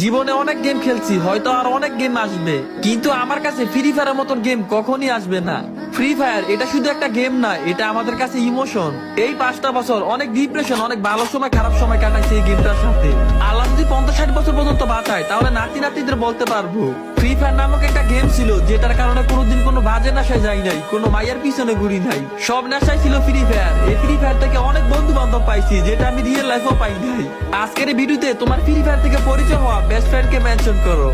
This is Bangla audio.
জীবনে অনেক গেম খেলছি, হয়তো আর অনেক গেম আসবে, কিন্তু আমার কাছে ফ্রি ফায়ারের মতন গেম কখনই আসবে না। ফ্রি ফায়ার এটা শুধু একটা গেম না, এটা আমাদের কাছে ইমোশন। এই 5টা বছর অনেক ডিপ্রেশন, অনেক ভালো সময় খারাপ সময় কাটাইছে এই গেমটার সাথে। আল্লাহ যদি 50-60 বছর পর্যন্ত বাঁচায়, তাহলে নাতি নাতিদের বলতে পারবো ফ্রি ফায়ার নামক একটা গেম ছিল, যেটার কারণে কোনোদিন কোনো বাজে নেশায় যাই নাই, কোনো মাইয়ার পিছনে ঘুরি নাই। সব নেশায় ছিল ফ্রি ফায়ার। এই ফ্রি ফায়ার থেকে অনেক বন্ধু বান্ধব পাইছি, যেটা আমি রিয়েল লাইফেও পাই নাই। আজকের এই ভিডিওতে তোমার ফ্রি ফায়ার থেকে পরিচয় হওয়া বেস্ট ফ্রেন্ডকে মেনশন করো।